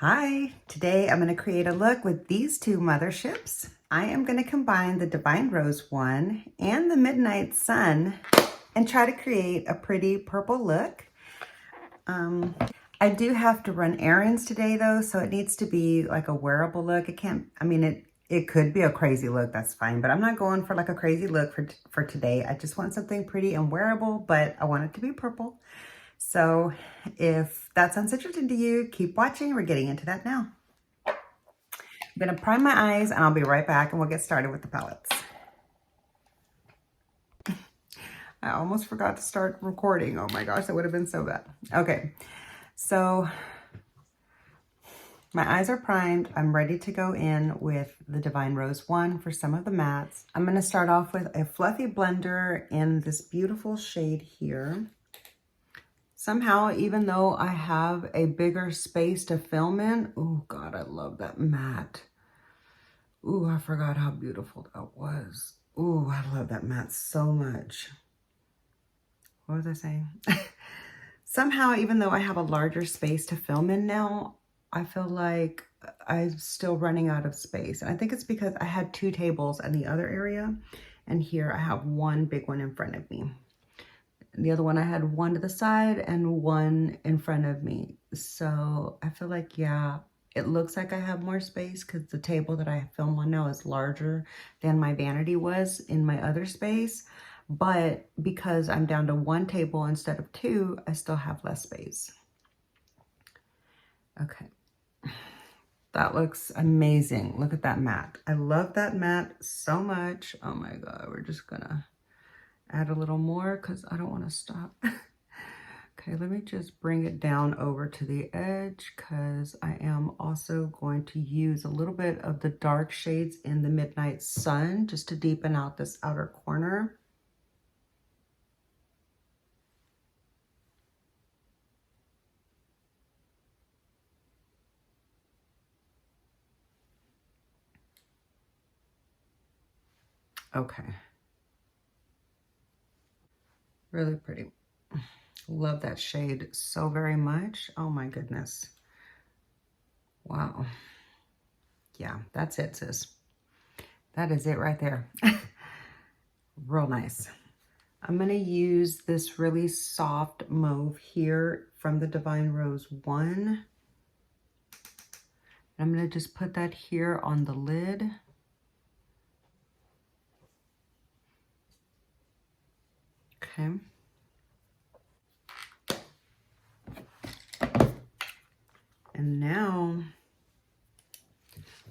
Hi, today I'm going to create a look with these two motherships. I am going to combine the Divine Rose one and the Midnight Sun and try to create a pretty purple look. I do have to run errands today though, so it needs to be like a wearable look. It could be a crazy look, that's fine, but I'm not going for like a crazy look for today. I just want something pretty and wearable, but I want it to be purple. So if that sounds interesting to you, keep watching. We're getting into that now. I'm gonna prime my eyes and I'll be right back and we'll get started with the palettes. I almost forgot to start recording. Oh my gosh, that would have been so bad. Okay, so my eyes are primed. I'm ready to go in with the Divine Rose 1 for some of the mattes. I'm gonna start off with a fluffy blender in this beautiful shade here. Somehow, even though I have a bigger space to film in, oh God, I love that matte. Ooh, I forgot how beautiful that was. Ooh, I love that matte so much. What was I saying? Somehow, even though I have a larger space to film in now, I feel like I'm still running out of space. And I think it's because I had two tables in the other area, and here I have one big one in front of me. The other one, I had one to the side and one in front of me. So I feel like, yeah, it looks like I have more space because the table that I film on now is larger than my vanity was in my other space. But because I'm down to one table instead of two, I still have less space. Okay. That looks amazing. Look at that matte. I love that matte so much. Oh my God, we're just gonna add a little more because I don't want to stop. Okay, let me just bring it down over to the edge because I am also going to use a little bit of the dark shades in the Midnight Sun just to deepen out this outer corner. Okay. Really pretty. Love that shade so very much. Oh my goodness. Wow. Yeah, that's it, sis. That is it right there. Real nice. I'm going to use this really soft mauve here from the Divine Rose 1. I'm going to just put that here on the lid. Okay. And now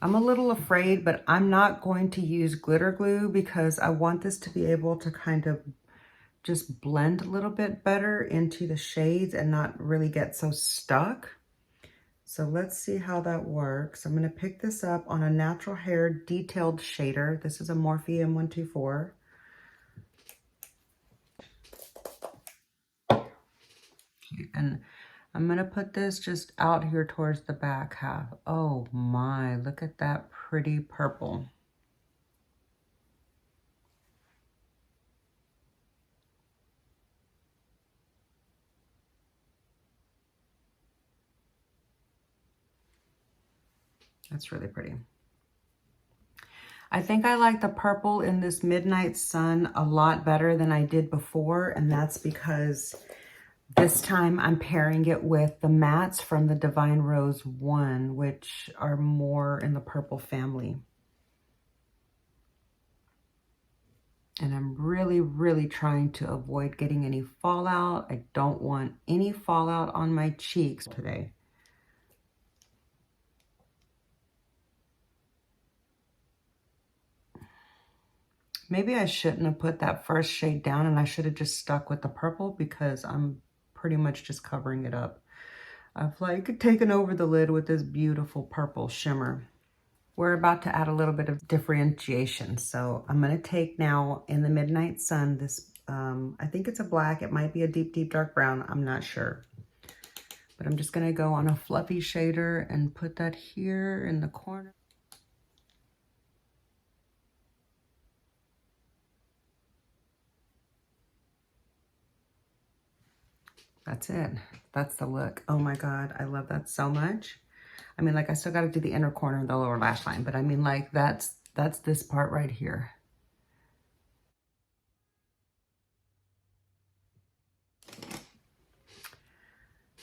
I'm a little afraid, but I'm not going to use glitter glue because I want this to be able to kind of just blend a little bit better into the shades and not really get so stuck. So let's see how that works. I'm going to pick this up on a Natural Hair Detailed Shader. This is a Morphe M124. And I'm going to put this just out here towards the back half. Oh my, look at that pretty purple. That's really pretty. I think I like the purple in this Midnight Sun a lot better than I did before, and that's because this time I'm pairing it with the mattes from the Divine Rose 1, which are more in the purple family. And I'm really, really trying to avoid getting any fallout. I don't want any fallout on my cheeks today. Maybe I shouldn't have put that first shade down and I should have just stuck with the purple because I'm pretty much just covering it up. I've like taken over the lid with this beautiful purple shimmer. We're about to add a little bit of differentiation. So I'm going to take now in the Midnight Sun, this, I think it's a black. It might be a deep, deep dark brown. I'm not sure. But I'm just going to go on a fluffy shader and put that here in the corner. That's it. That's the look. Oh my God, I love that so much. I mean, like I still got to do the inner corner and the lower lash line, but I mean like that's this part right here.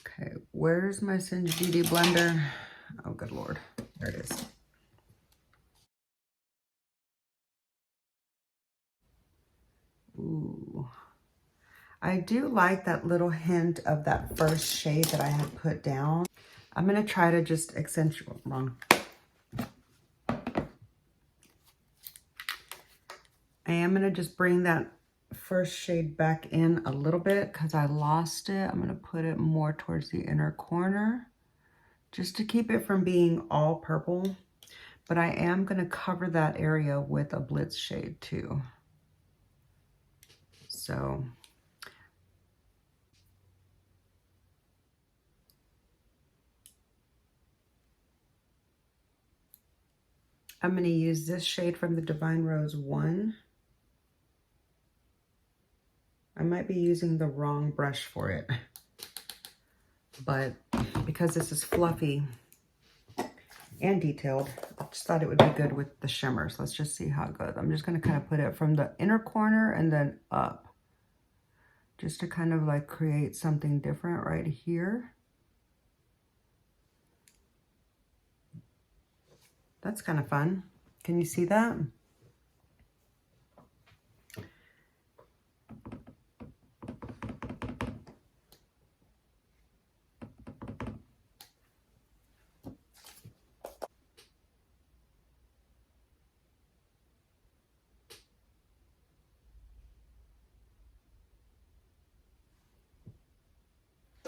Okay, where's my Singe Beauty blender? Oh, good Lord. There it is. Ooh. I do like that little hint of that first shade that I had put down. I'm going to try to just accentuate, wrong. I am going to just bring that first shade back in a little bit because I lost it. I'm going to put it more towards the inner corner just to keep it from being all purple. But I am going to cover that area with a Blitz shade too. So I'm going to use this shade from the Divine Rose 1. I might be using the wrong brush for it, but because this is fluffy and detailed, I just thought it would be good with the shimmers. Let's just see how it goes. I'm just going to kind of put it from the inner corner and then up, just to kind of like create something different right here. That's kind of fun. Can you see that?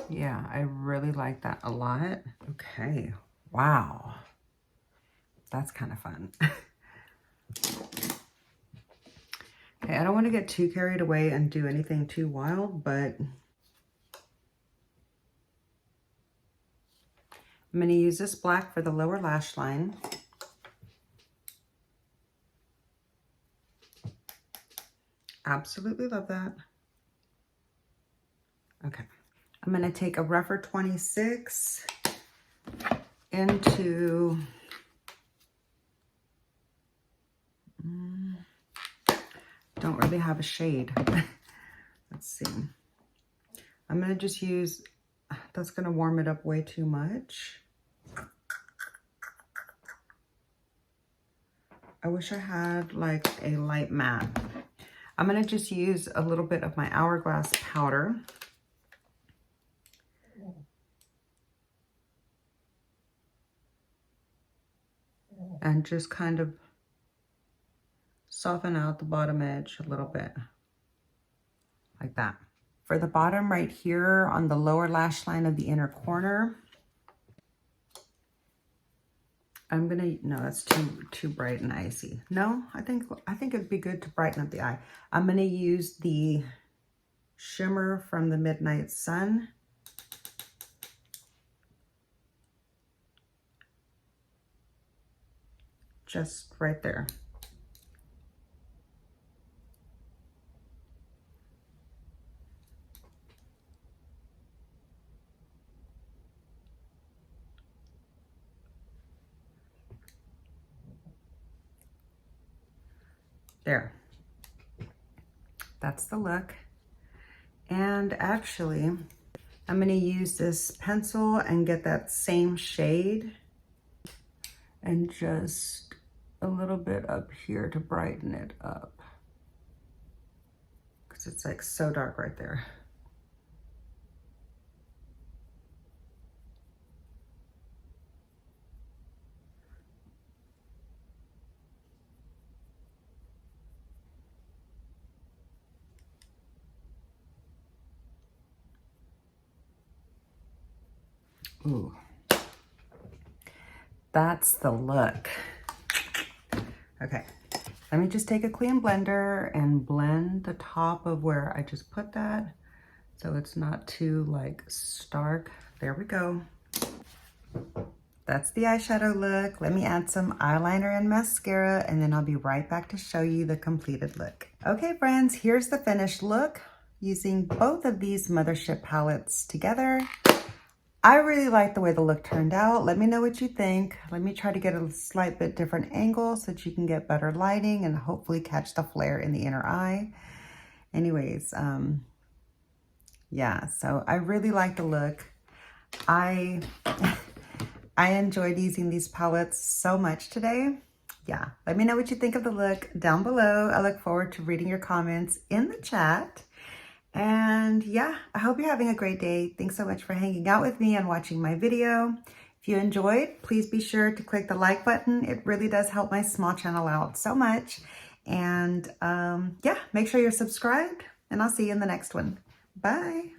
Yeah, I really like that a lot. Okay, wow. That's kind of fun. Okay, I don't want to get too carried away and do anything too wild, but I'm going to use this black for the lower lash line. Absolutely love that. Okay. I'm going to take a rougher 26 into, don't really have a shade. Let's see. I'm going to just use, that's going to warm it up way too much. I wish I had like a light matte. I'm going to just use a little bit of my Hourglass powder. And just kind of soften out the bottom edge a little bit, like that. For the bottom right here on the lower lash line of the inner corner, I'm gonna, no, that's too bright and icy. No, I think it'd be good to brighten up the eye. I'm gonna use the shimmer from the Midnight Sun. Just right there. There. That's the look. And actually, I'm going to use this pencil and get that same shade and just a little bit up here to brighten it up, because it's like so dark right there. Ooh, that's the look. Okay, let me just take a clean blender and blend the top of where I just put that, so it's not too like stark. There we go. That's the eyeshadow look. Let me add some eyeliner and mascara, and then I'll be right back to show you the completed look. Okay, friends, here's the finished look using both of these Mothership palettes together. I really like the way the look turned out. Let me know what you think. Let me try to get a slight bit different angle so that you can get better lighting and hopefully catch the flare in the inner eye. Anyways, yeah, so I really like the look. I enjoyed using these palettes so much today. Yeah, let me know what you think of the look down below. I look forward to reading your comments in the chat. And yeah, I hope you're having a great day. Thanks so much for hanging out with me and watching my video. If you enjoyed, please be sure to click the like button. It really does help my small channel out so much. And yeah, make sure you're subscribed, and I'll see you in the next one. Bye.